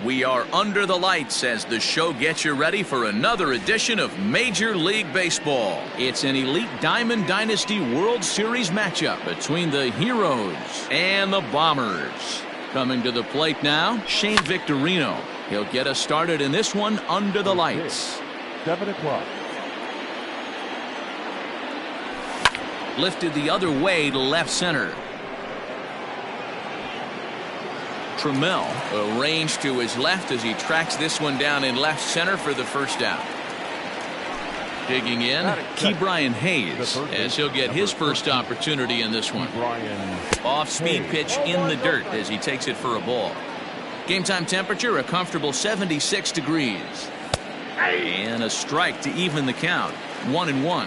We are under the lights as the show gets you ready for another edition of Major League Baseball. It's an Elite Diamond Dynasty World Series matchup between the Heroes and the Bombers. Coming to the plate now, Shane Victorino. He'll get us started in this one under the lights. 7 o'clock. Lifted the other way to left center. Trammell arranged to his left as he tracks this one down in left center for the first out. Digging in, Ke'Bryan Hayes as he'll get his first opportunity in this one. Off-speed pitch in the dirt as he takes it for a ball. Game time temperature a comfortable 76 degrees. And a strike to even the count. 1-1.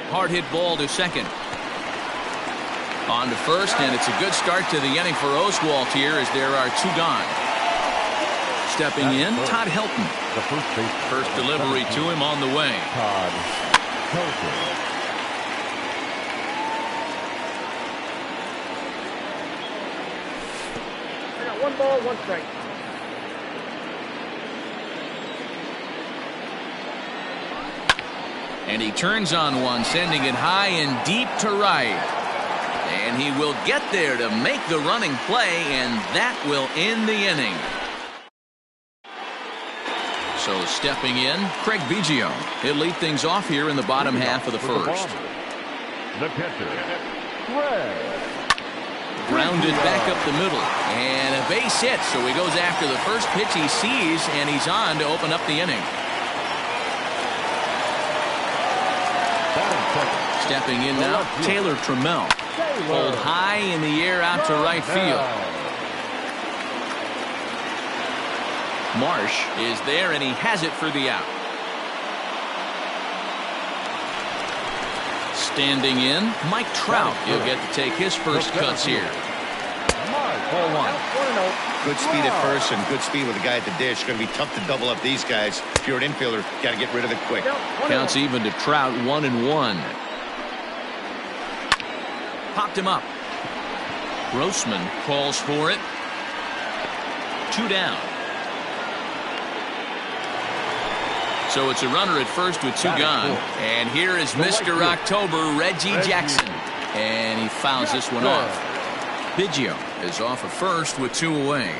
Hard hit ball to second. On to first, and it's a good start to the inning for Oswalt here as there are two gone. Stepping in, Todd Helton. First delivery to him on the way. Todd Helton. I got 1 ball, 1 strike. And he turns on one, sending it high and deep to right. And he will get there to make the running play, and that will end the inning. So stepping in, Craig Biggio. He'll lead things off here in the bottom half of the first. The pitcher, Craig. Grounded back up the middle, and a base hit. So he goes after the first pitch he sees, and he's on to open up the inning. Stepping in now, Taylor Trammell. Pulled high in the air out to right field. Marsh is there, and he has it for the out. Standing in, Mike Trout. He'll get to take his first cuts here. Ball 1. Good speed at first and good speed with the guy at the dish. Going to be tough to double up these guys. If you're an infielder, got to get rid of it quick. Counts even to Trout, 1-1. Popped him up. Grossman calls for it. 2 down. So it's a runner at first with 2 gone. And here is Mr. October, Reggie Jackson. And he fouls this one off. Biggio is off at first with 2 away.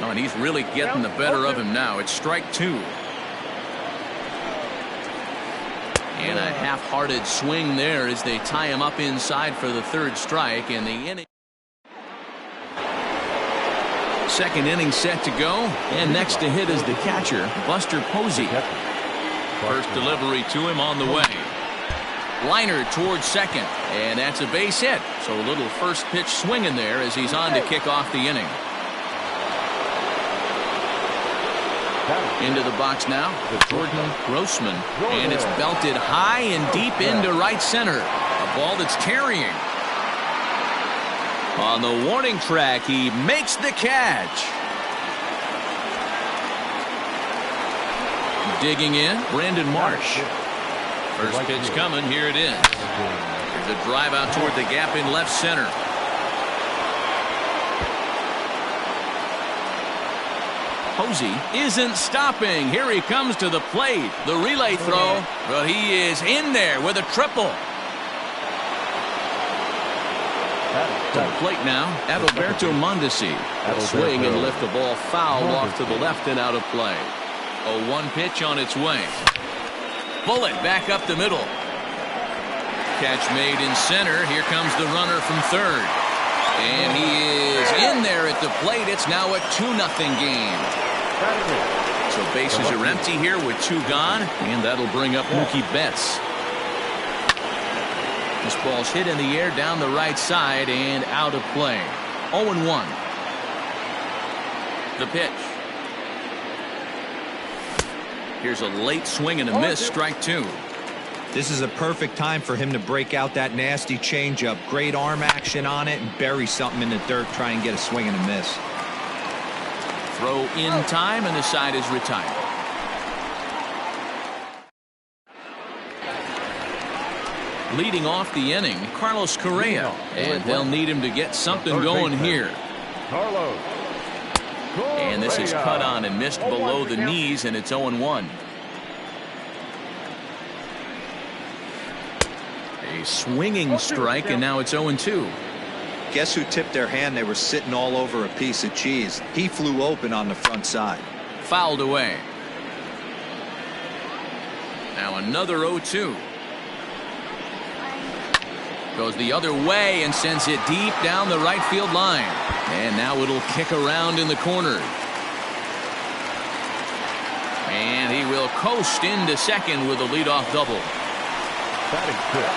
Oh, and he's really getting the better of him now. It's strike 2. And a half-hearted swing there as they tie him up inside for the 3rd strike, and the inning. Second inning set to go, and next to hit is the catcher, Buster Posey. First delivery to him on the way. Liner towards second, and that's a base hit. So a little first pitch swing in there as he's on to kick off the inning. Into the box now, Jordan Grossman, and it's belted high and deep into right center. A ball that's carrying. On the warning track, he makes the catch. Digging in, Brandon Marsh. First pitch coming, here it is. There's a drive out toward the gap in left center. Posey isn't stopping. Here he comes to the plate. The relay throw, but he is in there with a triple. To the plate now, Adalberto Mondesi. Will swing and lift the ball foul off to the left and out of play. A 1 pitch on its way. Bullet back up the middle. Catch made in center. Here comes the runner from third. And he is in there at the plate. It's now a 2-0 game. So bases are empty here with 2 gone, and that'll bring up Mookie Betts. This ball's hit in the air down the right side and out of play. 0-1. The pitch. Here's a late swing and a miss, strike 2. This is a perfect time for him to break out that nasty changeup. Great arm action on it and bury something in the dirt, try and get a swing and a miss. Throw in time, and the side is retired. Leading off the inning, Carlos Correa, and they'll need him to get something going here. Carlos. And this is cut on and missed below the knees, and it's 0-1. A swinging strike, and now it's 0-2. Guess who tipped their hand? They were sitting all over a piece of cheese. He flew open on the front side. Fouled away. Now another 0-2. Goes the other way and sends it deep down the right field line. And now it'll kick around in the corner. And he will coast into second with a leadoff double.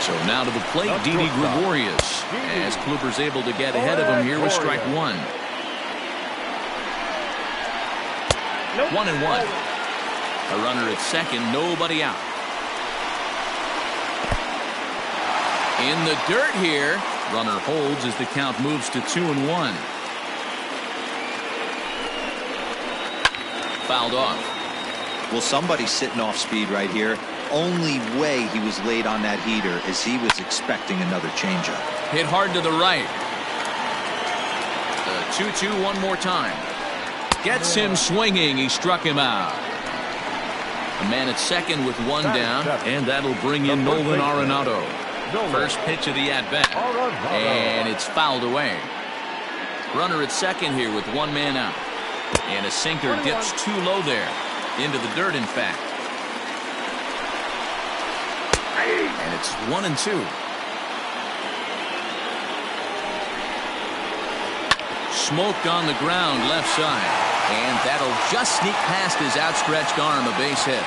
So now to the plate, Didi Gregorius, as Kluber's able to get ahead of him here with strike one. 1-1. A runner at second, nobody out. In the dirt here, runner holds as the count moves to 2-1. Fouled off. Well, somebody's sitting off speed right here. Only way he was late on that heater is he was expecting another changeup. Hit hard to the right. The 2-2 one more time. Gets him swinging. He struck him out. A man at second with one down, and that'll bring in Nolan Arenado. First pitch of the at-bat, and it's fouled away. Runner at second here with one man out. And a sinker dips too low there. Into the dirt, in fact. And it's 1-2. Smoked on the ground left side. And that'll just sneak past his outstretched arm, a base hit.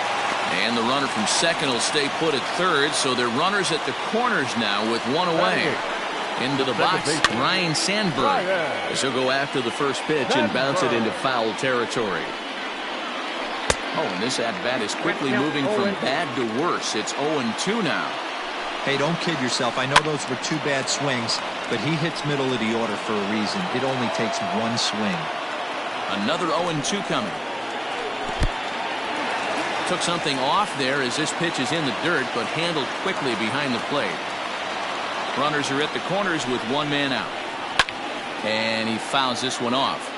And the runner from second will stay put at third, so they're runners at the corners now with one away. Into the box, Ryan Sandberg. He'll go after the first pitch and bounce it into foul territory. Oh, and this at-bat is quickly moving from bad to worse. It's 0-2 now. Hey, don't kid yourself. I know those were two bad swings, but he hits middle of the order for a reason. It only takes one swing. Another 0-2 coming. Took something off there as this pitch is in the dirt, but handled quickly behind the plate. Runners are at the corners with one man out. And he fouls this one off.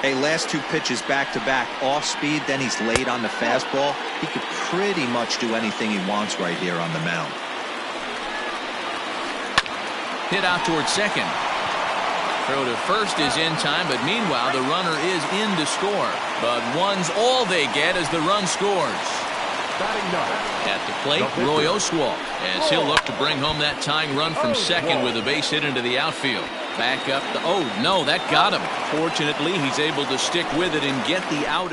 Hey, last two pitches back-to-back off speed, then he's late on the fastball. He could pretty much do anything he wants right here on the mound. Hit out towards second. Throw to first is in time, but meanwhile the runner is in to score. But one's all they get as the run scores. At the plate, Roy Oswalt, as he'll look to bring home that tying run from second with a base hit into the outfield. Back up the, oh no, that got him. Fortunately, he's able to stick with it and get the out.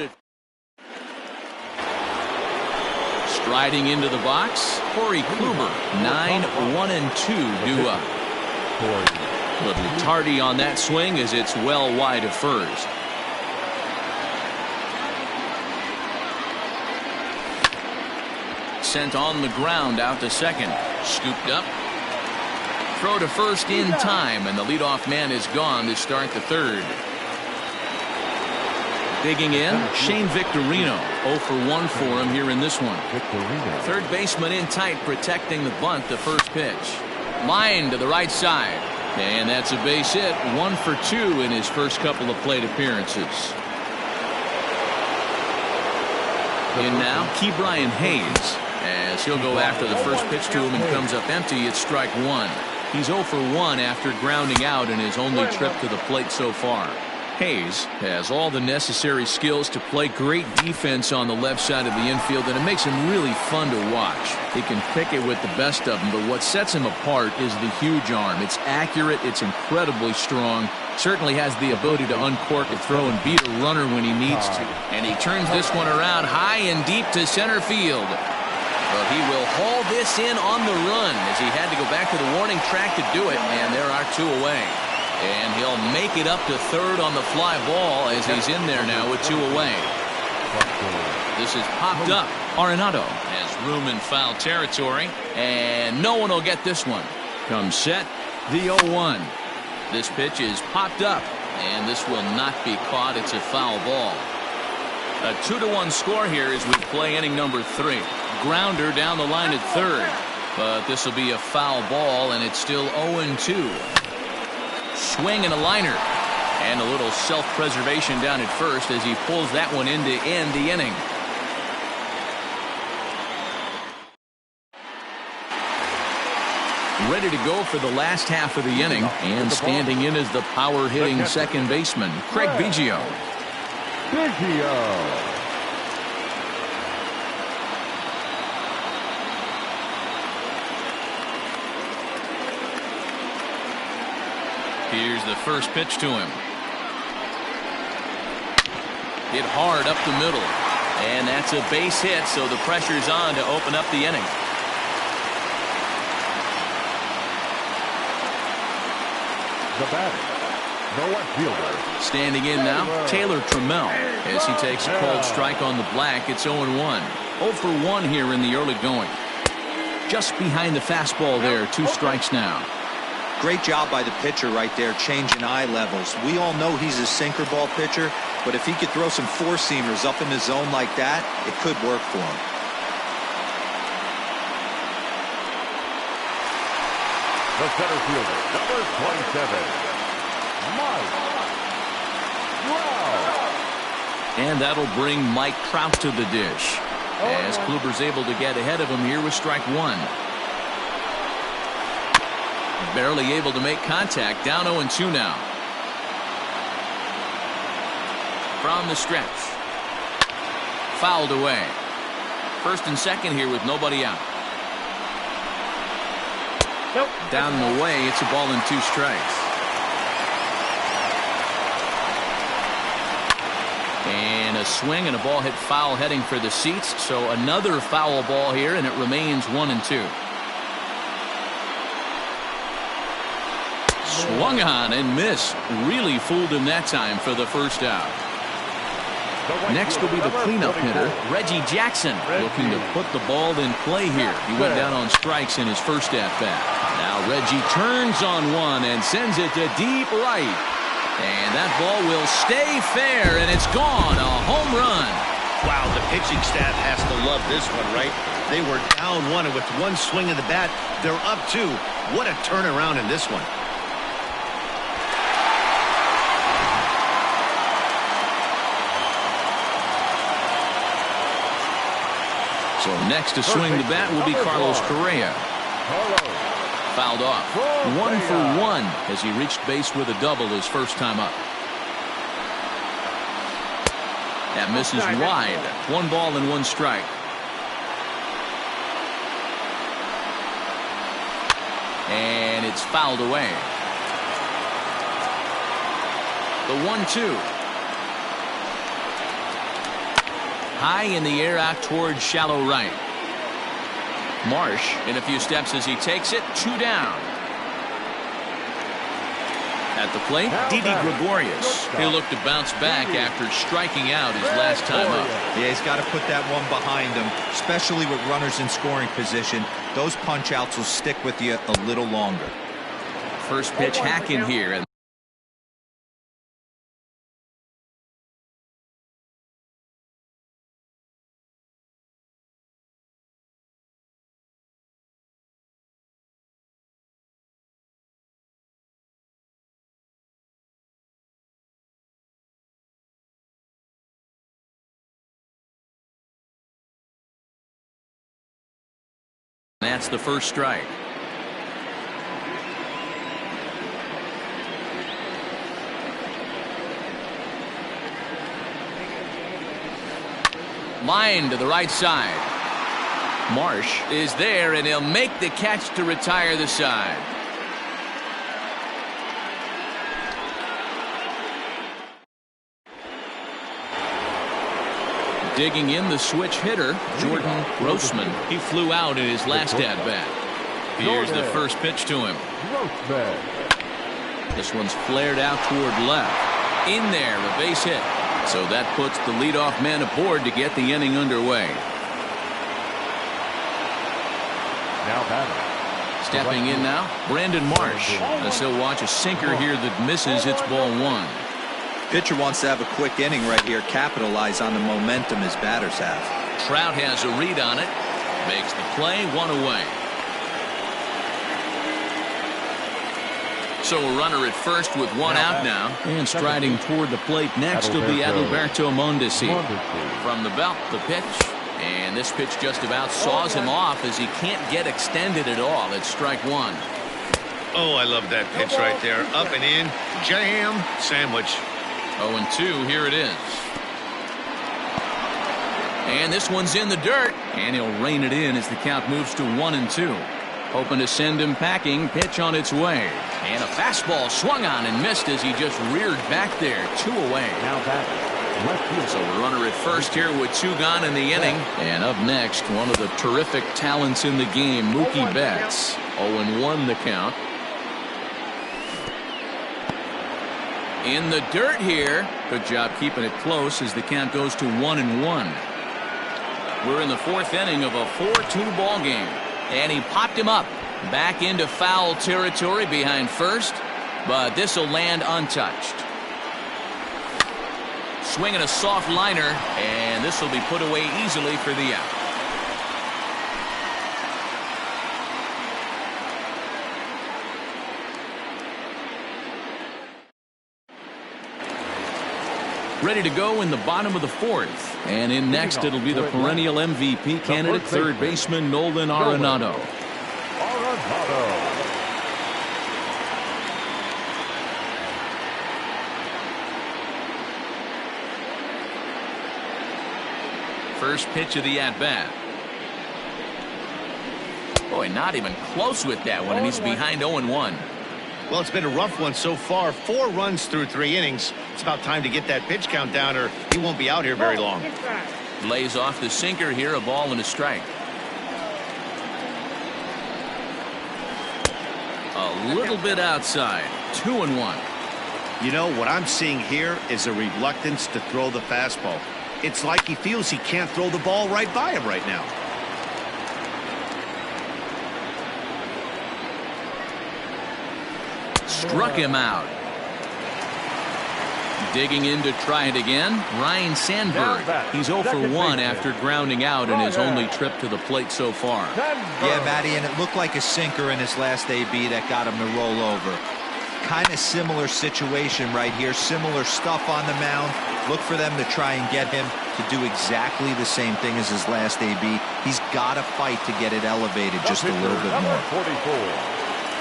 Striding into the box, Corey Kluber, 9-1-2 due up. A little tardy on that swing as it's well wide of first. Sent on the ground out to second. Scooped up. Throw to first in time, and the leadoff man is gone to start the third. Digging in, Shane Victorino. 0 for 1 for him here in this one. Third baseman in tight, protecting the bunt, the first pitch. Line to the right side. And that's a base hit. 1 for 2 in his first couple of plate appearances. In now, Ke'Bryan Hayes, as he'll go after the first pitch to him and comes up empty. It's strike one. He's 0 for 1 after grounding out in his only trip to the plate so far. Hayes has all the necessary skills to play great defense on the left side of the infield, and it makes him really fun to watch. He can pick it with the best of them, but what sets him apart is the huge arm. It's accurate, it's incredibly strong, certainly has the ability to uncork a throw and beat a runner when he needs to. And he turns this one around high and deep to center field. But he will haul this in on the run as he had to go back to the warning track to do it, and there are two away. And he'll make it up to third on the fly ball as he's in there now with two away. This is popped up. Arenado has room in foul territory, and no one will get this one. Comes set, the 0-1. This pitch is popped up, and this will not be caught. It's a foul ball. A 2-1 score here as we play inning number 3. Grounder down the line at third. But this will be a foul ball, and it's still 0-2. Swing and a liner. And a little self-preservation down at first as he pulls that one in to end the inning. Ready to go for the last half of the inning, and standing in as the power-hitting second baseman, Craig Biggio. Here's the first pitch to him. Hit hard up the middle, and that's a base hit, so the pressure's on to open up the inning. The batter, the left fielder. Standing in now, Taylor Trammell, as he takes a cold strike on the black. It's 0-1. 0 for 1 here in the early going. Just behind the fastball there, 2 strikes now. Great job by the pitcher right there, changing eye levels. We all know he's a sinker ball pitcher, but if he could throw some four-seamers up in the zone like that, it could work for him. The center fielder, number 27, Mike Trout. And that'll bring Mike Trout to the dish, as Kluber's able to get ahead of him here with strike 1. Barely able to make contact, down 0-2 now. From the stretch. Fouled away. First and second here with nobody out. Nope. Down and away, it's a ball and 2 strikes. And a swing and a ball hit foul heading for the seats. So another foul ball here, and it remains 1-2. Swung on and missed. Really fooled him that time for the first out. Next will be the cleanup hitter, Reggie Jackson, looking to put the ball in play here. He went down on strikes in his first at-bat. Now Reggie turns on one and sends it to deep right. And that ball will stay fair, and it's gone. A home run. Wow, the pitching staff has to love this one, right? They were down 1, and with one swing of the bat, they're up 2. What a turnaround in this one. So next to swing the bat will be Carlos Correa. Fouled off. 1 for 1 as he reached base with a double his first time up. That misses wide. 1 ball and 1 strike. And it's fouled away. The 1-2. High in the air out towards shallow right. Marsh in a few steps as he takes it. 2 down. At the plate, Didi Gregorius. He'll look to bounce back after striking out his last time up. Yeah, he's got to put that one behind him, especially with runners in scoring position. Those punch-outs will stick with you a little longer. First pitch hack in here. That's the first strike. Line to the right side. Marsh is there, and he'll make the catch to retire the side. Digging in the switch hitter, Jordan Grossman. He flew out in his last at-bat. Here's the first pitch to him. This one's flared out toward left. In there, a base hit. So that puts the leadoff man aboard to get the inning underway. Now batting. Stepping in now, Brandon Marsh. As he'll watch a sinker here that misses. It's ball 1. Pitcher wants to have a quick inning right here, capitalize on the momentum his batters have. Trout has a read on it. Makes the play, 1 away. So a runner at first with one out now. And striding toward the plate next will be Adalberto Mondesi. From the belt, the pitch. And this pitch just about saws him off as he can't get extended at all. It's strike one. Oh, I love that pitch right there. Up and in. Jam. Sandwich. 0-2. Here it is. And this one's in the dirt. And he'll rein it in as the count moves to 1-2. Hoping to send him packing. Pitch on its way. And a fastball swung on and missed as he just reared back there. 2 away. Now batting, left field. So a runner at first here with 2 gone in the inning. And up next, one of the terrific talents in the game, Mookie Betts. 0-1 the count. In the dirt here. Good job keeping it close as the count goes to 1-1. We're in the 4th inning of a 4-2 ball game. And he popped him up back into foul territory behind first, but this will land untouched. Swinging a soft liner, and this will be put away easily for the out. Ready to go in the bottom of the 4th. And in next, it'll be the perennial MVP candidate, third baseman Nolan Arenado. First pitch of the at-bat. Boy, not even close with that one, and he's behind 0-1. Well, it's been a rough one so far. 4 runs through 3 innings. It's about time to get that pitch count down or he won't be out here very long. Lays off the sinker here, a ball and a strike. A little bit outside. 2-1. You know, what I'm seeing here is a reluctance to throw the fastball. It's like he feels he can't throw the ball right by him right now. Struck him out. Digging in to try it again, Ryan Sandberg. He's 0 for 1 after grounding out in his only trip to the plate so far. Yeah, Matty, and it looked like a sinker in his last AB that got him to roll over. Kind of similar situation right here. Similar stuff on the mound. Look for them to try and get him to do exactly the same thing as his last AB. He's got to fight to get it elevated just a little bit more. 44.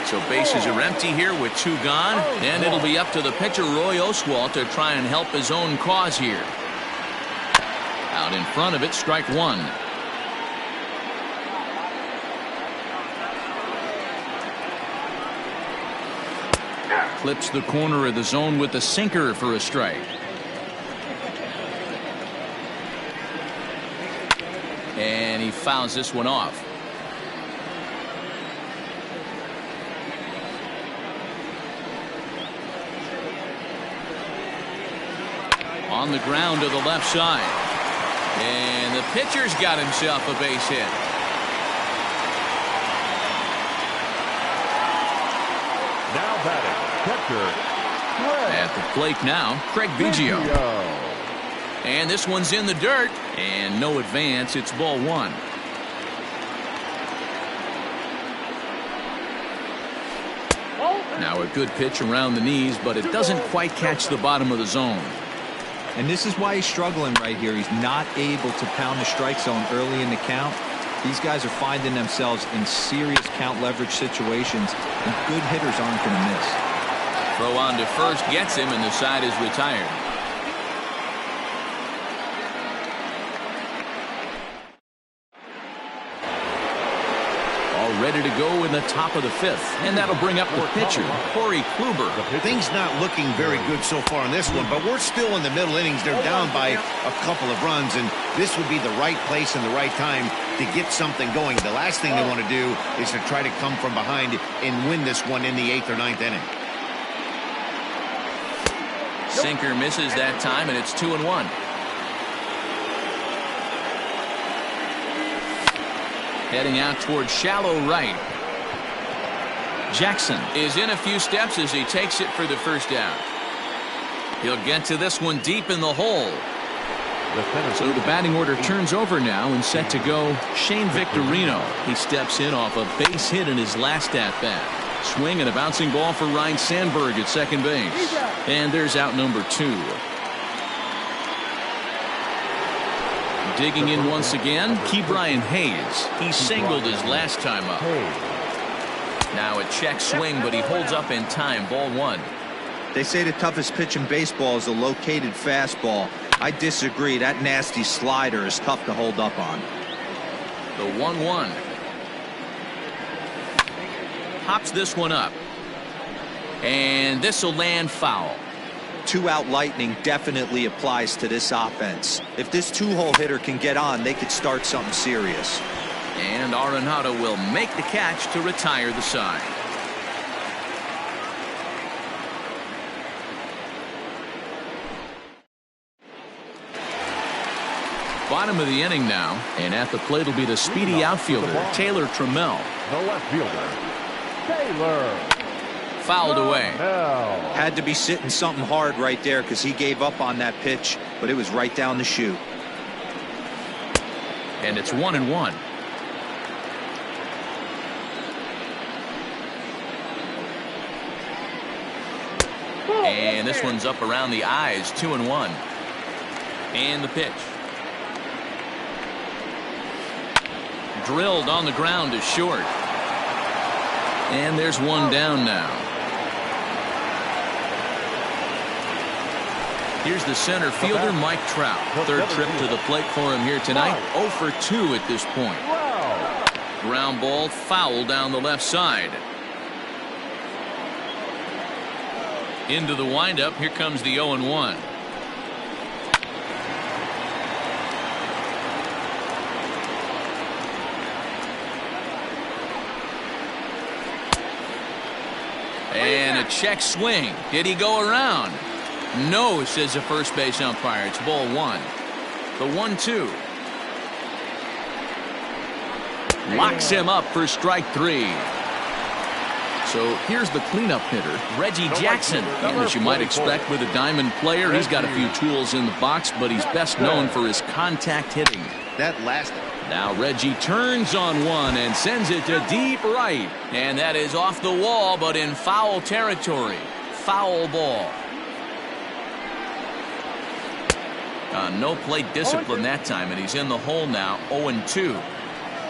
So bases are empty here with 2 gone, and it'll be up to the pitcher Roy Oswalt to try and help his own cause here. Out in front of it, strike 1. Clips the corner of the zone with the sinker for a strike. And he fouls this one off. On the ground to the left side. And the pitcher's got himself a base hit. Now batting, catcher, At the plate now, Craig Biggio. And this one's in the dirt. And no advance. It's ball 1. Now a good pitch around the knees, but it doesn't quite catch the bottom of the zone. And this is why he's struggling right here. He's not able to pound the strike zone early in the count. These guys are finding themselves in serious count leverage situations, and good hitters aren't going to miss. Throw on to first gets him, and the side is retired. All ready to go in the top of the 5th, and that'll bring up the pitcher, Corey Kluber. Things not looking very good so far in this one, but we're still in the middle innings. They're down by a couple of runs, and this would be the right place and the right time to get something going. The last thing they want to do is to try to come from behind and win this one in the 8th or 9th inning. Sinker misses that time, and it's 2-1. Heading out toward shallow right. Jackson is in a few steps as he takes it for the first out. He'll get to this one deep in the hole. So the batting order turns over now, and set to go Shane Victorino. He steps in off a base hit in his last at-bat. Swing and a bouncing ball for Ryan Sandberg at second base. And there's out number 2. Digging in once again, Ke'Bryan Hayes. He singled his last time up. Now a check swing, but he holds up in time. Ball 1. They say the toughest pitch in baseball is a located fastball. I disagree. That nasty slider is tough to hold up on. The 1-1. Hops this one up. And this will land foul. 2-out lightning definitely applies to this offense. If this 2-hole hitter can get on, they could start something serious. And Arenado will make the catch to retire the side. Bottom of the inning now, and at the plate will be the speedy outfielder, Taylor Trammell. The left fielder, Taylor. Fouled away. Had to be sitting something hard right there because he gave up on that pitch, but it was right down the chute. And it's 1-1. And this one's up around the eyes. 2-1. And the pitch. Drilled on the ground is short. And there's one down now. Here's the center fielder, Mike Trout. Third trip to the plate for him here tonight. 0 for 2 at this point. Ground ball foul down the left side. Into the windup. Here comes the 0-1. And a check swing. Did he go around? No, says the first base umpire. It's ball 1. The 1-2. Locks him up for strike 3. So here's the cleanup hitter, Reggie Jackson. And as you might expect with a diamond player, he's got a few tools in the box, but he's best known for his contact hitting. That last. Now Reggie turns on one and sends it to deep right. And that is off the wall, but in foul territory. Foul ball. No plate discipline that time, and he's in the hole now. 0-2.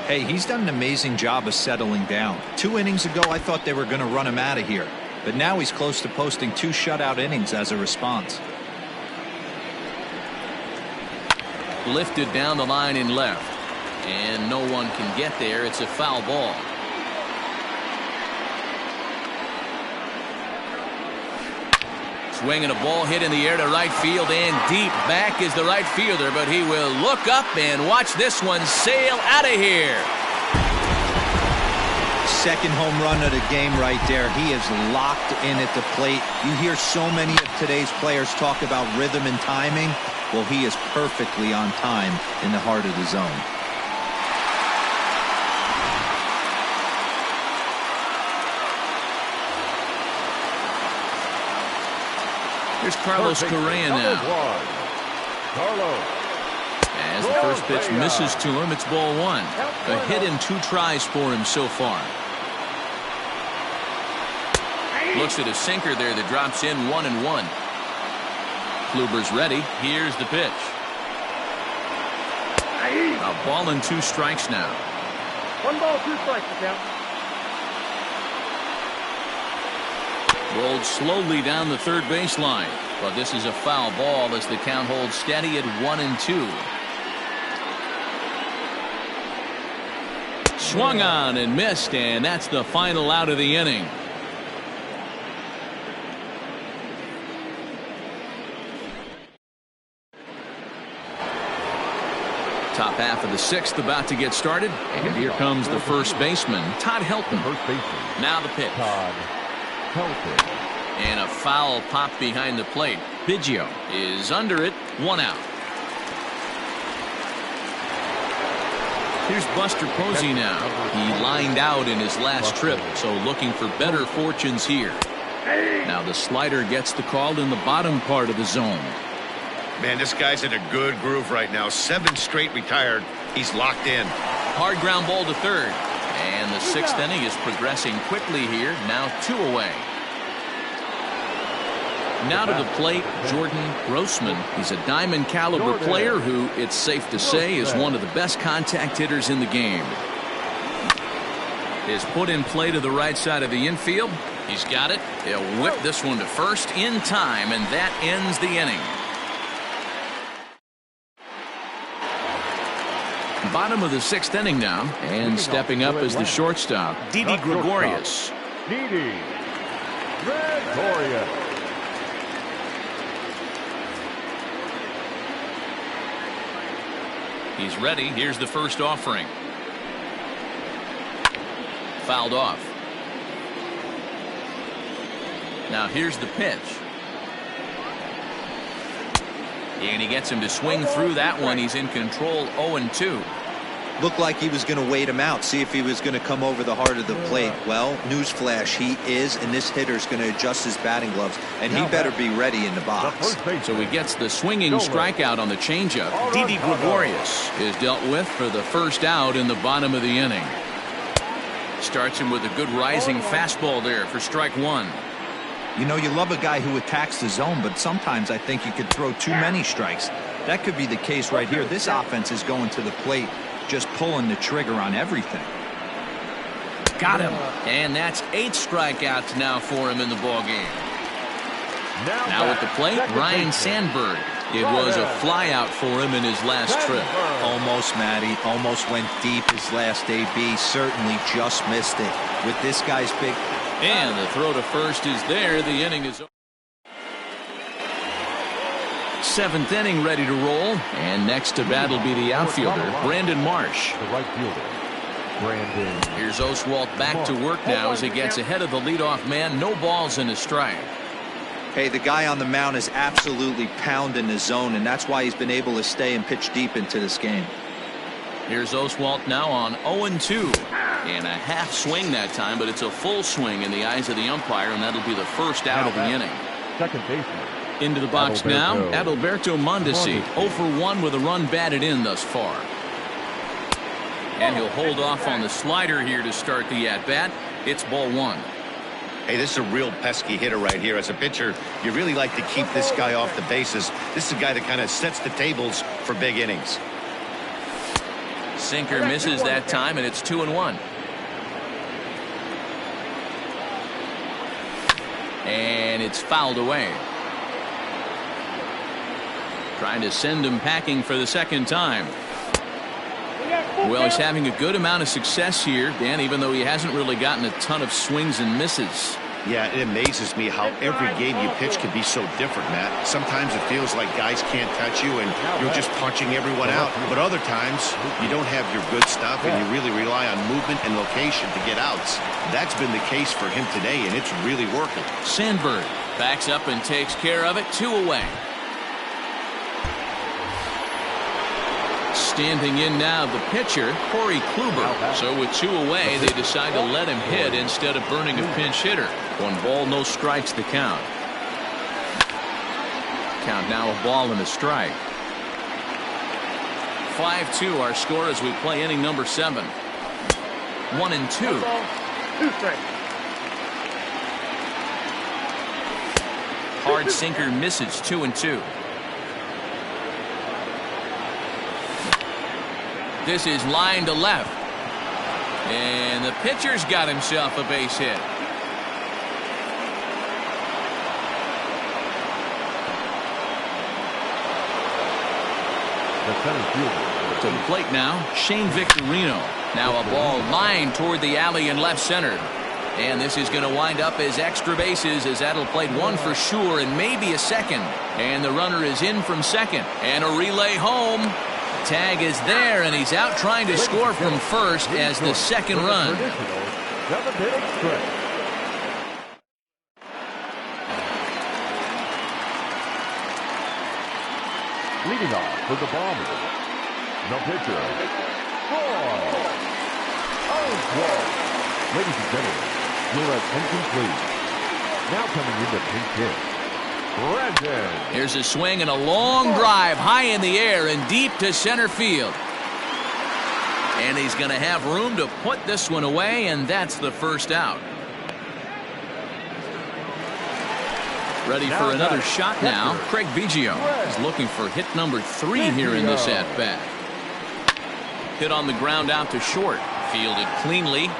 Hey, he's done an amazing job of settling down. 2 innings ago, I thought they were going to run him out of here. But now he's close to posting 2 shutout innings as a response. Lifted down the line in left. And no one can get there. It's a foul ball. Swinging a ball hit in the air to right field, and deep back is the right fielder, but he will look up and watch this one sail out of here. Second home run of the game right there. He is locked in at the plate. You hear so many of today's players talk about rhythm and timing. Well, he is perfectly on time in the heart of the zone. Here's Carlos Correa now. As the first pitch misses to him, it's ball 1. A hit in 2 tries for him so far. Looks at a sinker there that drops in 1-1. Kluber's ready. Here's the pitch. A ball and 2 strikes now. 1 ball, 2 strikes, count. Rolled slowly down the third baseline. But this is a foul ball as the count holds steady at 1-2. Swung on and missed, and that's the final out of the inning. Top half of the 6th about to get started, and here comes the first baseman, Todd Helton. Now the pitch. Todd Helton. And a foul pop behind the plate. Biggio is under it. 1 out. Here's Buster Posey now. He lined out in his last trip, so looking for better fortunes here. Now the slider gets the call in the bottom part of the zone. Man, this guy's in a good groove right now. 7 straight retired. He's locked in. Hard ground ball to third. And the sixth inning is progressing quickly here. Now 2 away. Now to the plate, Jordan Grossman. He's a diamond caliber player who, it's safe to say, is one of the best contact hitters in the game. Is put in play to the right side of the infield. He's got it. He'll whip this one to first in time, and that ends the inning. Bottom of the sixth inning now, and stepping up as the shortstop, Didi Gregorius. Didi Gregorius. He's ready. Here's the first offering. Fouled off. Now here's the pitch. And he gets him to swing through that one. He's in control, 0-2. Looked like he was going to wait him out, see if he was going to come over the heart of the plate. Well, newsflash, he is, and this hitter's going to adjust his batting gloves, and he better be ready in the box. So he gets the swinging strikeout on the changeup. Didi Gregorius is dealt with for the first out in the bottom of the inning. Starts him with a good rising fastball there for strike one. You know, you love a guy who attacks the zone, but sometimes I think you could throw too many strikes. That could be the case right here. This offense is going to the plate, just pulling the trigger on everything. Got him. And that's 8 strikeouts now for him in the ballgame. Now at the plate, Ryan Sandberg. It was a flyout for him in his last trip. Almost, Matty. Almost went deep his last AB. Certainly just missed it. With this guy's big... And the throw to first is there. The inning is over. 7th inning ready to roll. And next to bat will be the outfielder, Brandon Marsh. The right fielder, Brandon. Here's Oswalt back to work now as he gets ahead of the leadoff man. No balls and a strike. Hey, the guy on the mound is absolutely pounding the zone, and that's why he's been able to stay and pitch deep into this game. Here's Oswalt now on 0-2. And a half swing that time, but it's a full swing in the eyes of the umpire, and that'll be the first out of the inning. Second baseman. Into the box now, Adalberto Mondesi, 0-for-1 with a run batted in thus far. And he'll hold off on the slider here to start the at-bat. It's ball one. Hey, this is a real pesky hitter right here. As a pitcher, you really like to keep this guy off the bases. This is a guy that kind of sets the tables for big innings. Sinker misses that time, and it's 2-1. And it's fouled away. Trying to send him packing for the second time. Well, he's having a good amount of success here, Dan, even though he hasn't really gotten a ton of swings and misses. Yeah, it amazes me how every game you pitch can be so different, Matt. Sometimes it feels like guys can't touch you and you're just punching everyone out. But other times, you don't have your good stuff and you really rely on movement and location to get outs. That's been the case for him today, and it's really working. Sandberg backs up and takes care of it. 2 away. Standing in now, the pitcher, Corey Kluber. So with 2 away, they decide to let him hit instead of burning a pinch hitter. 1 ball, no strikes to count. Count now a ball and a strike. 5-2 our score as we play inning number 7. 1-2. 2 strikes. Hard sinker misses. 2-2. This is line to left. And the pitcher's got himself a base hit. The center fielder. To the plate now, Shane Victorino. Now a ball lined toward the alley in left center. And this is going to wind up as extra bases, as that'll play 1 for sure and maybe a second. And the runner is in from second. And a relay home. Tag is there, and he's out trying to score from first as the second run. Leading off for the Bombers, the pitcher, Oswalt. Ladies and gentlemen, your attention please. Now coming in the pink hit, Brandon. Here's a swing and a long drive high in the air and deep to center field. And he's going to have room to put this one away, and that's the first out. Ready for another shot now. Craig Biggio is looking for hit number 3 here in this at-bat. Hit on the ground out to short. Fielded cleanly.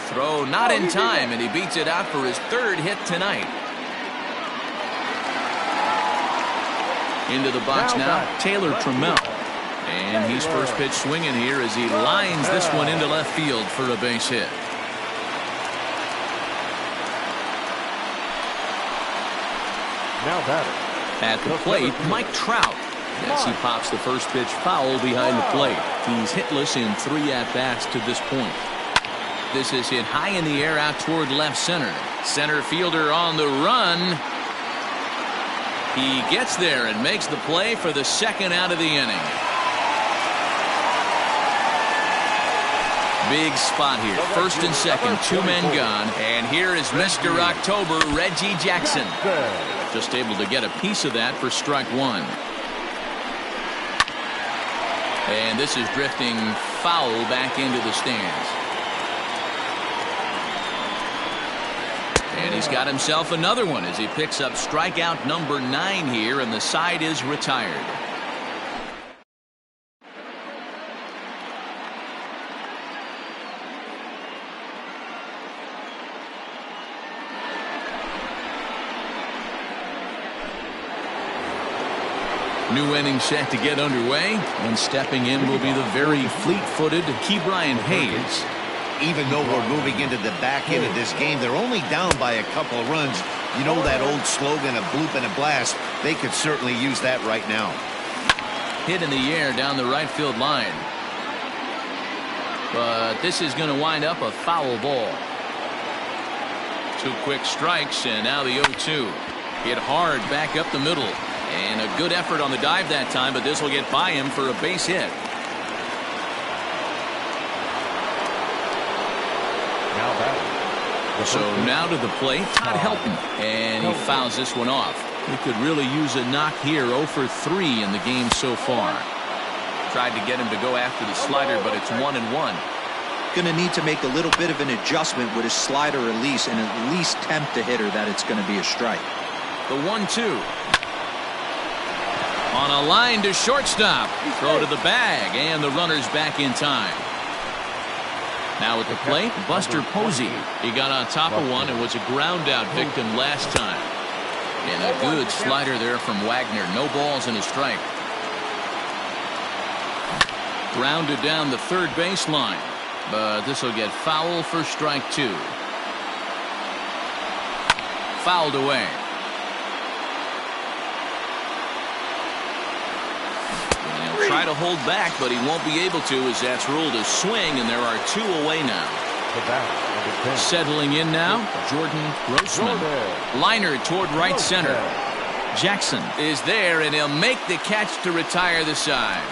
Throw not in time, and he beats it out for his 3rd hit tonight. Into the box now, Taylor Trammell. And he's first pitch swinging here as he lines this one into left field for a base hit. Now batter. At the plate, Mike Trout. As he pops the first pitch foul behind the plate. He's hitless in 3 at-bats to this point. This is hit high in the air out toward left center. Center fielder on the run. He gets there and makes the play for the 2nd out of the inning. Big spot here. 1st and 2nd, 2 men gone. And here is Mr. October, Reggie Jackson. Just able to get a piece of that for strike 1. And this is drifting foul back into the stands. And he's got himself another one as he picks up strikeout number 9 here, and the side is retired. New inning set to get underway, and stepping in will be the very fleet-footed Ke'Bryan Hayes. Even though we're moving into the back end of this game, they're only down by a couple of runs. You know that old slogan, a bloop and a blast. They could certainly use that right now. Hit in the air down the right field line. But this is going to wind up a foul ball. 2 quick strikes, and now the 0-2. Hit hard back up the middle. And a good effort on the dive that time, but this will get by him for a base hit. So now to the plate, Todd Helton, and he fouls this one off. He could really use a knock here. 0 for 3 in the game so far. Tried to get him to go after the slider, but it's 1-1. Going to need to make a little bit of an adjustment with his slider release and at least tempt the hitter that it's going to be a strike. The 1-2. On a line to shortstop. Throw to the bag, and the runner's back in time. Now at the plate, Buster Posey. He got on top of one and was a ground out victim last time. And a good slider there from Wagner. No balls and a strike. Grounded down the 3rd baseline. But this will get foul for strike 2. Fouled away. Try to hold back, but he won't be able to, as that's ruled a swing, and there are 2 away now. Settling in now, Jordan Grossman. Liner toward right center. Jackson is there, and he'll make the catch to retire the side.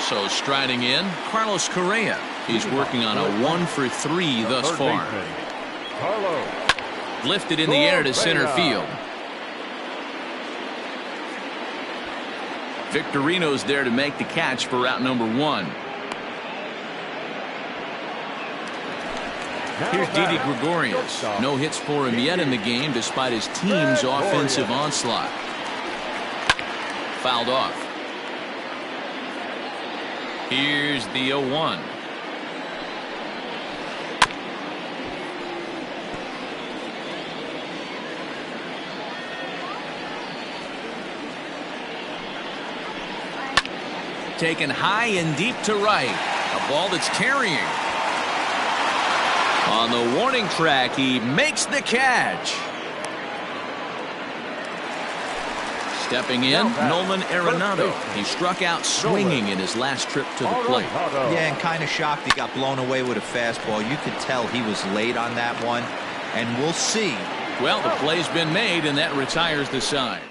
So striding in, Carlos Correa. He's working on a 1 for 3 thus far. Lifted in the air to center field. Victorino's there to make the catch for out number 1. Here's Didi Gregorius. No hits for him yet in the game despite his team's offensive onslaught. Fouled off. Here's the 0-1. Taken high and deep to right. A ball that's carrying. On the warning track, he makes the catch. Stepping in, Nolan Arenado. He struck out swinging in his last trip to the plate. Yeah, and kind of shocked he got blown away with a fastball. You could tell he was late on that one, and we'll see. Well, the play's been made, and that retires the side.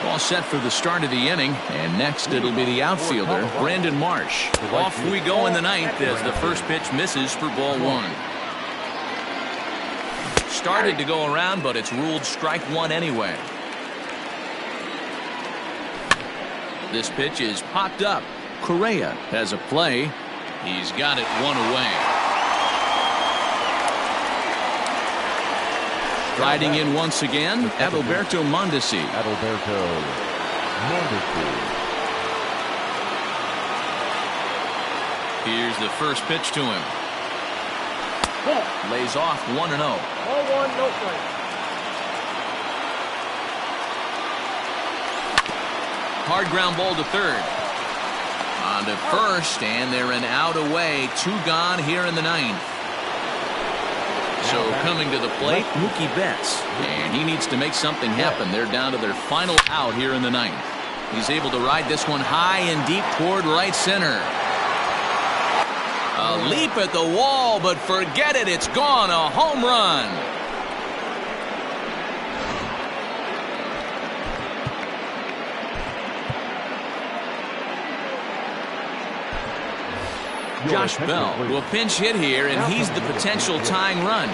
All set for the start of the inning, and next it'll be the outfielder, Brandon Marsh. Off we go in the ninth as the first pitch misses for ball 1. started to go around, but it's ruled strike one anyway. This pitch is popped up. Correa has a play. He's got it one away. Riding in once again, Adalberto Mondesi. Here's the first pitch to him. Lays off 1-0. Ball one, no strikes. Hard ground ball to third. On to first, and they're an out away. 2 gone here in the ninth. So coming to the plate, Mookie Betts. And he needs to make something happen. They're down to their final out here in the ninth. He's able to ride this one high and deep toward right center. A leap at the wall, but forget it. It's gone. A home run. Josh Bell will pinch hit here, and he's the potential tying run.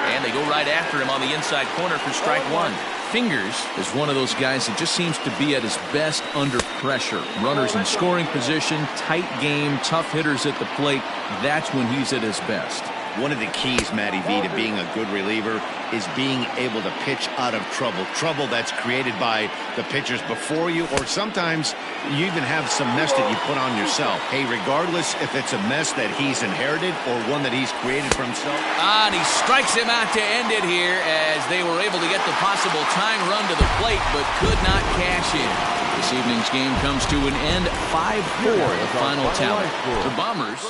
And they go right after him on the inside corner for strike one. Fingers is one of those guys that just seems to be at his best under pressure. Runners in scoring position, tight game, tough hitters at the plate. That's when he's at his best. One of the keys, Matty V, to being a good reliever is being able to pitch out of trouble. Trouble that's created by the pitchers before you, or sometimes you even have some mess that you put on yourself. Hey, regardless if it's a mess that he's inherited or one that he's created for himself. And he strikes him out to end it here as they were able to get the possible tying run to the plate, but could not cash in. This evening's game comes to an end, 5-4, the final tally. The Bombers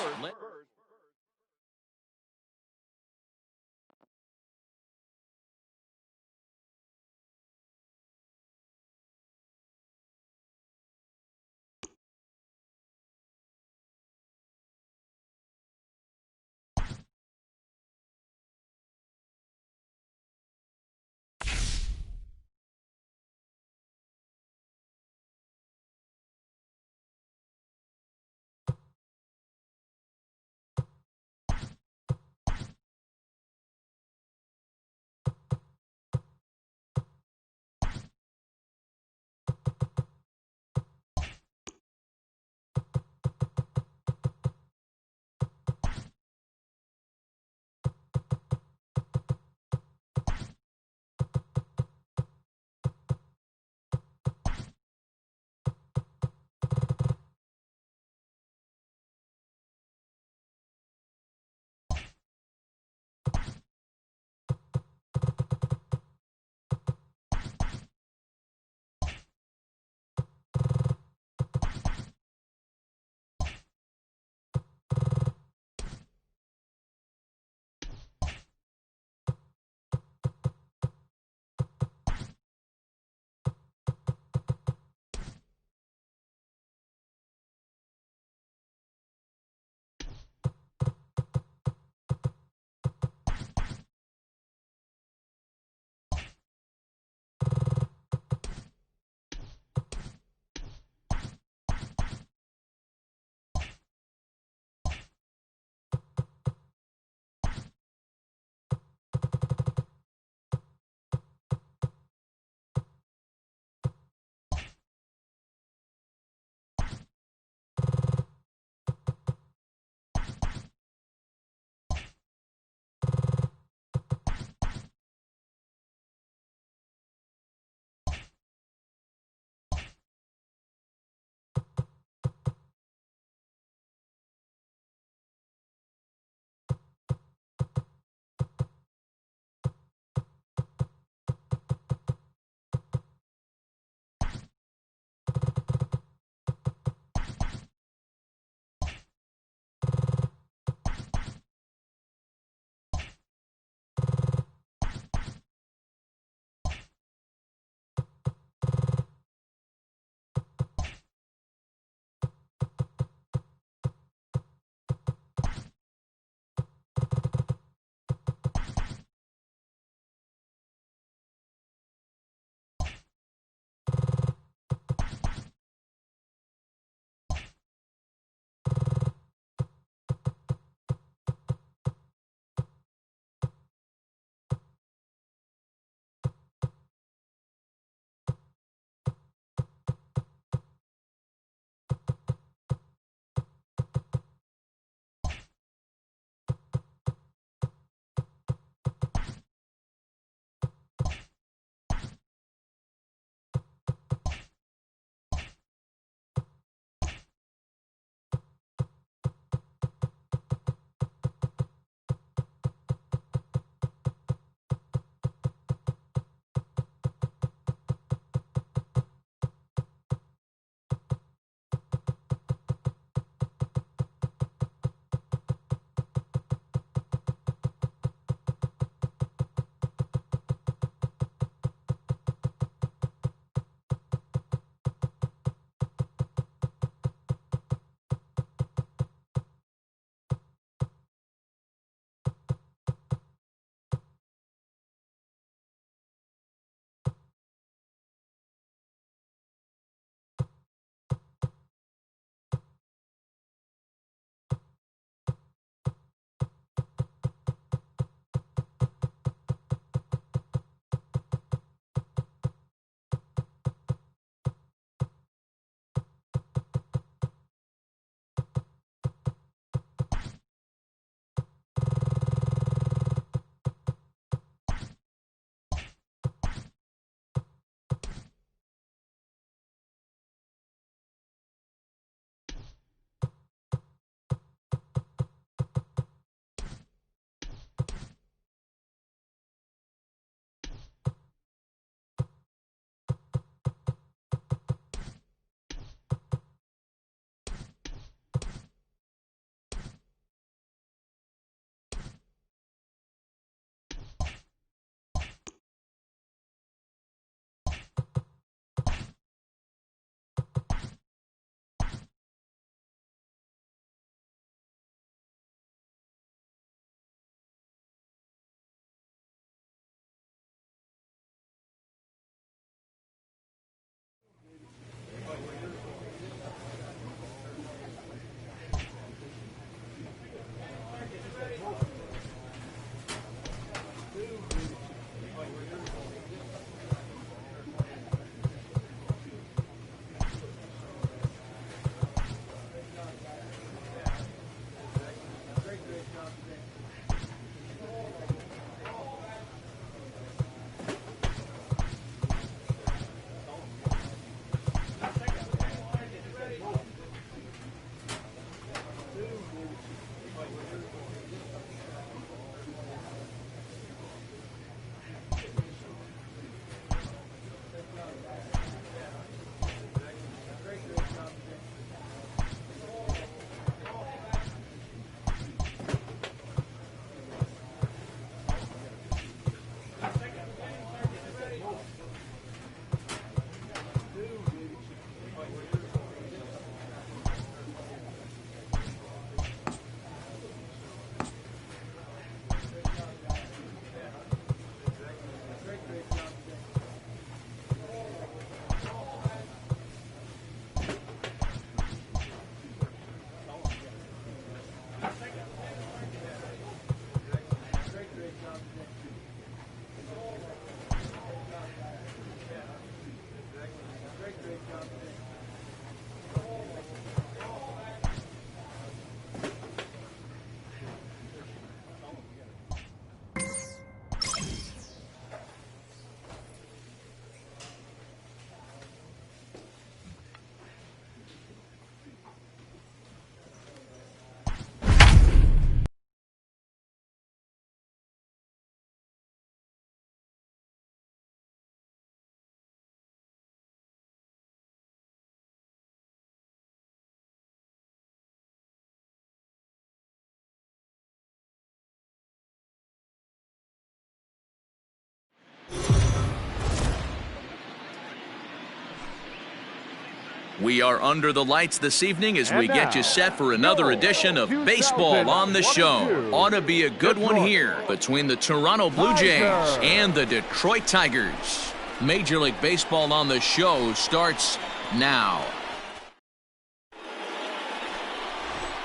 We are under the lights this evening as we get you set for another edition of Baseball on the Show. Ought to be a good one here between the Toronto Blue Jays and the Detroit Tigers. Major League Baseball on the Show starts now.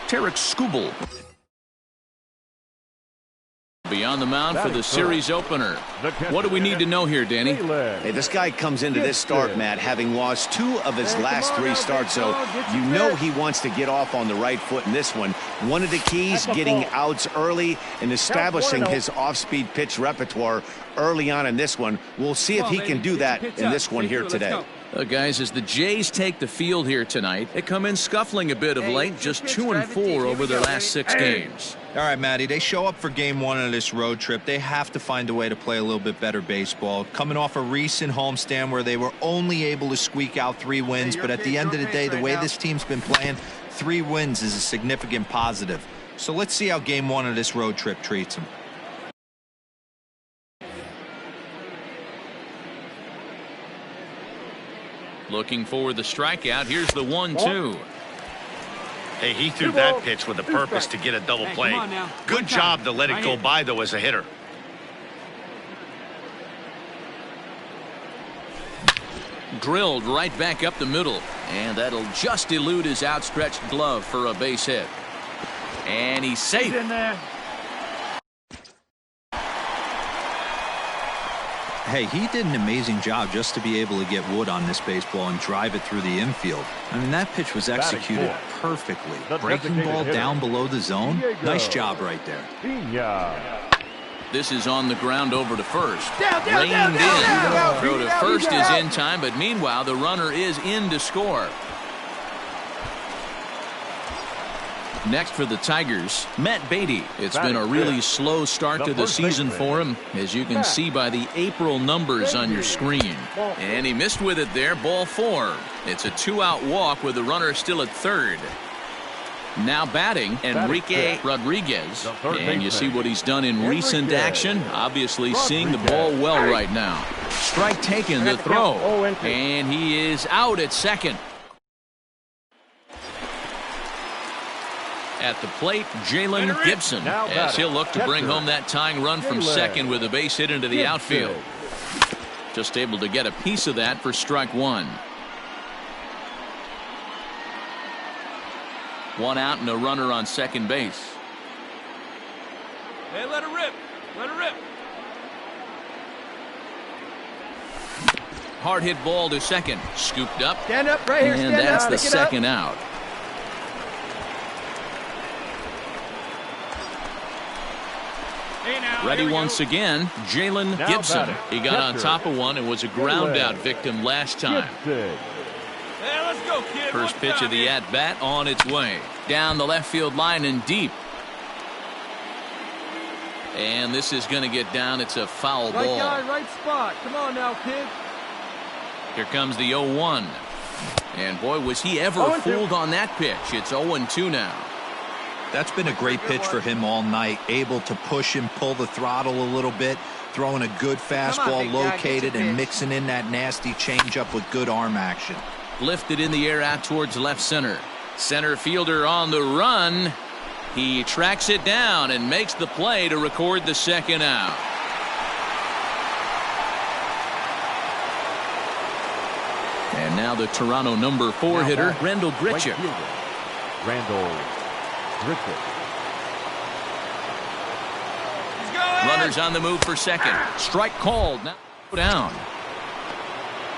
Tarek Skubal be on the mound for the series opener. What do we need to know here, Danny? Hey, this guy comes into this start, Matt, having lost 2 of his last 3 starts, so you know he wants to get off on the right foot in this one. One of the keys, getting outs early and establishing his off-speed pitch repertoire early on in this one. We'll see if he can do that in this one here today. Guys, as the Jays take the field here tonight, they come in scuffling a bit of late, just 2-4 over their last 6 games. All right, Matty, they show up for game 1 of this road trip. They have to find a way to play a little bit better baseball. Coming off a recent homestand where they were only able to squeak out 3 wins, but at the end of the day, the way this team's been playing, 3 wins is a significant positive. So let's see how game 1 of this road trip treats them. Looking for the strikeout. Here's the 1-2. Hey, he threw that pitch with a purpose to get a double play. Good job to let it go by, though, as a hitter. Drilled right back up the middle, and that'll just elude his outstretched glove for a base hit. And he's safe. In there. Hey, he did an amazing job just to be able to get wood on this baseball and drive it through the infield. I mean, that pitch was executed perfectly. Breaking ball down below the zone. Nice job right there. This is on the ground over to first. Reined in. Throw to first is in time, but meanwhile, the runner is in to score. Next for the Tigers, Matt Beatty. It's been a really slow start to the season for him, as you can see by the April numbers on your screen. And he missed with it there, ball 4. It's a 2-out walk with the runner still at third. Now batting, Enrique Rodriguez. And you see what he's done in recent action. Obviously seeing the ball well right now. Strike taken, the throw. And he is out at second. At the plate, Jalen Gibson, as he'll look to bring home that tying run from second with a base hit into the outfield. Just able to get a piece of that for strike 1. 1 out and a runner on second base. Hey, let it rip. Let it rip. Hard hit ball to second. Scooped up. Stand up right here. And that's the second out. Ready once again, Jalen Gibson. He got on top of one and was a ground out victim last time. Hey, let's go, kid. First pitch of the at-bat on its way. Down the left field line and deep. And this is going to get down. It's a foul ball. Right guy, right spot. Come on now, kid. Here comes the 0-1. And boy, was he ever fooled on that pitch. It's 0-2 now. That's been a great pitch for him all night. Able to push and pull the throttle a little bit. Throwing a good fastball located and mixing in that nasty changeup with good arm action. Lifted in the air out towards left center. Center fielder on the run. He tracks it down and makes the play to record the second out. And now the Toronto number 4 hitter, Randall Grichuk. Randall Grichuk. Runners on the move for second. Strike called. Now down.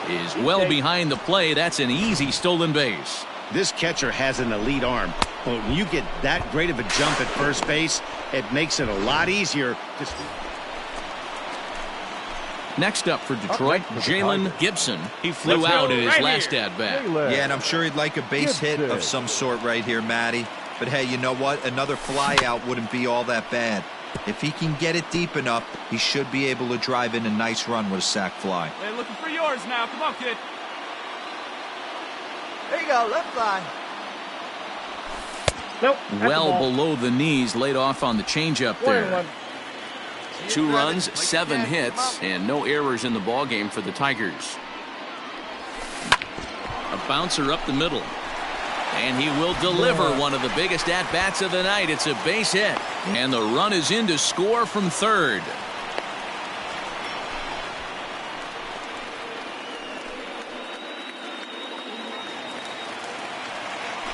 Is well behind the play. That's an easy stolen base. This catcher has an elite arm. When you get that great of a jump at first base, it makes it a lot easier to... Next up for Detroit, Jalen Gibson. He flew out in his last at-bat. Yeah, and I'm sure he'd like a base hit of some sort right here, Matty. But hey, you know what? Another fly out wouldn't be all that bad. If he can get it deep enough, he should be able to drive in a nice run with a sac fly. Hey, looking for yours now. Come on, kid. There you go, left fly. Nope. Well below the knees, laid off on the changeup there. 2 runs, 7 hits, and no errors in the ballgame for the Tigers. A bouncer up the middle. And he will deliver one of the biggest at-bats of the night. It's a base hit. And the run is in to score from third.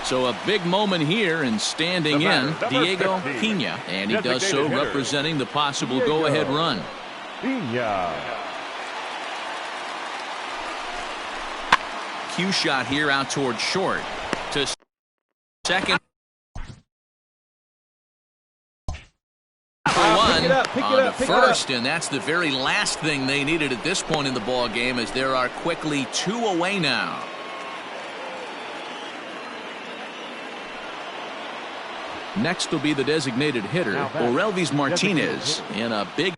So a big moment here, and standing in, Diego Pena. And he does so representing the possible go-ahead run. Pena. Cue shot here out toward short. To second. For one on to first, and that's the very last thing they needed at this point in the ball game, as there are quickly 2 away now. Next will be the designated hitter, Orelvis Martinez, in a big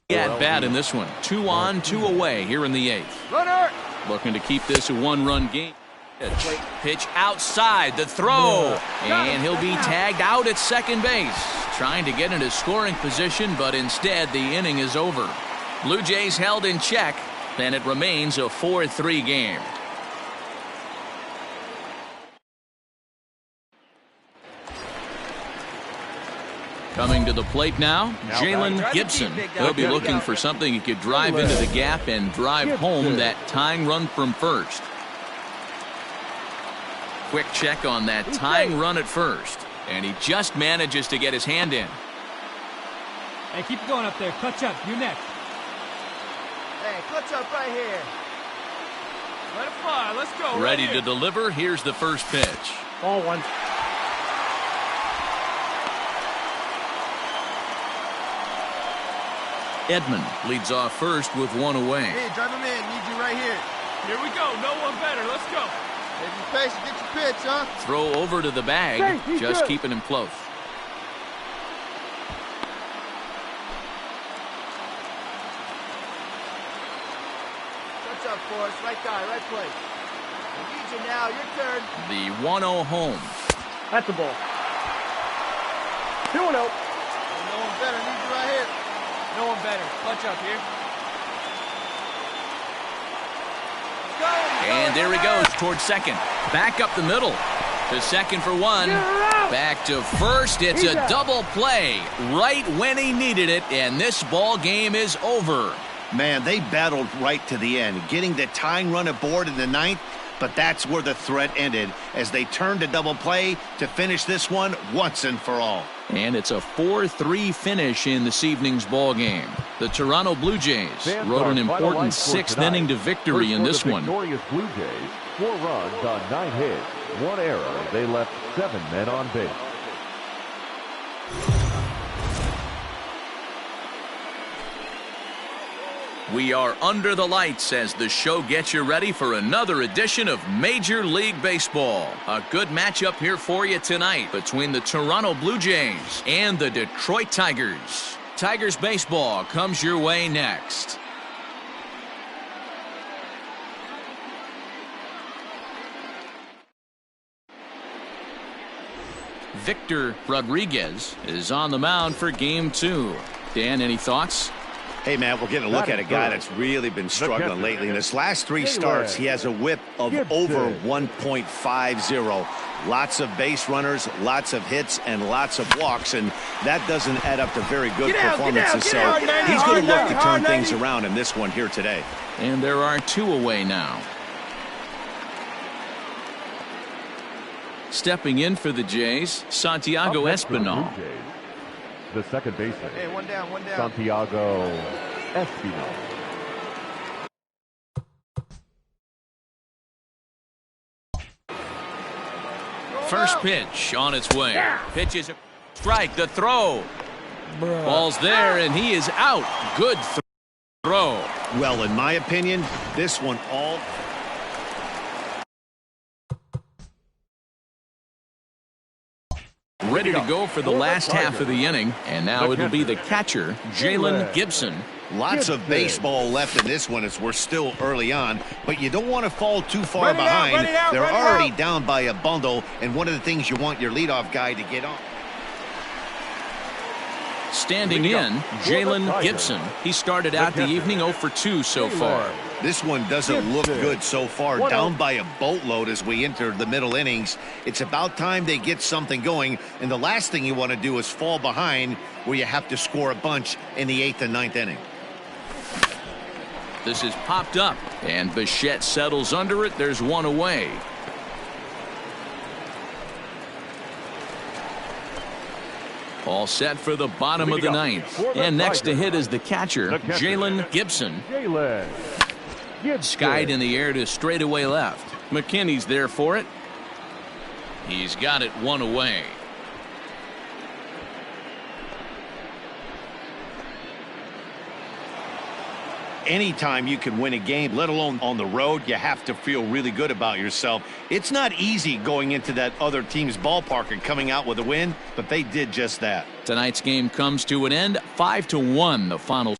at bat in this one. 2 on, 2 away here in the 8th. Runner! Looking to keep this a 1-run game. Pitch outside, the throw, and he'll be tagged out at second base. Trying to get into scoring position, but instead the inning is over. Blue Jays held in check, and it remains a 4-3 game. Coming to the plate now, Jalen Gibson. He'll be looking for something he could drive into the gap and drive home that tying run from first. Quick check on that tying run at first, and he just manages to get his hand in. Hey, keep going up there. Clutch up. You next. Hey, clutch up right here. Let it fly. Let's go. Ready to deliver. Here's the first pitch. Ball one. Edman leads off first with 1 away. Hey, drive him in. Need you right here. Here we go. No one better. Let's go. If you're patient, get your pitch, huh? Throw over to the bag, just keeping him close. Touch up for us. Right guy, right place. We need you now. Your turn. The 1-0 home. That's the ball. 2-0. No one better. Need you right here. No one better. Clutch up here. Go. And there he goes towards second. Back up the middle. To second for 1. Back to first. It's a double play right when he needed it, and this ball game is over. Man, they battled right to the end, getting the tying run aboard in the 9th, but that's where the threat ended as they turned to double play to finish this one once and for all. And it's a 4-3 finish in this evening's ball game. The Toronto Blue Jays wrote an important 6th inning to victory in this one. Victorious Blue Jays, 4 runs on 9 hits, 1 error. They left 7 men on base. We are under the lights as the show gets you ready for another edition of Major League Baseball. A good matchup here for you tonight between the Toronto Blue Jays and the Detroit Tigers. Tigers baseball comes your way next. Victor Rodriguez is on the mound for game 2. Dan, any thoughts? Hey, man, we're getting a look at a guy that's really been struggling lately. In his last 3 starts, he has a whip of over 1.50. Lots of base runners, lots of hits, and lots of walks, and that doesn't add up to very good performances. So he's going to look to turn things around in this one here today. And there are 2 away now. Stepping in for the Jays, Santiago Espinal. The second baseman, Hey, one down. Santiago Espinal. First pitch on its way. Pitch is a strike. The throw. Ball's there, and he is out. Good throw. Well, in my opinion, this one all... Ready to go for the last half of the inning, and now it'll be the catcher, Jalen Gibson. Lots of baseball left in this one as we're still early on, but you don't want to fall too far behind. They're already down by a bundle, and one of the things you want your leadoff guy to get on. Standing in, Jalen Gibson. He started out the evening 0 for 2 so far. This one doesn't look good so far. Down by a boatload as we enter the middle innings. It's about time they get something going, and the last thing you want to do is fall behind where you have to score a bunch in the 8th and 9th inning. This is popped up, and Bichette settles under it. There's one away. All set for the bottom of the 9th. And next to hit is the catcher, Jalen Gibson. Skied in the air to straightaway left. McKinney's there for it. He's got it one away. Anytime you can win a game, let alone on the road, you have to feel really good about yourself. It's not easy going into that other team's ballpark and coming out with a win, but they did just that. Tonight's game comes to an end, 5-1 the final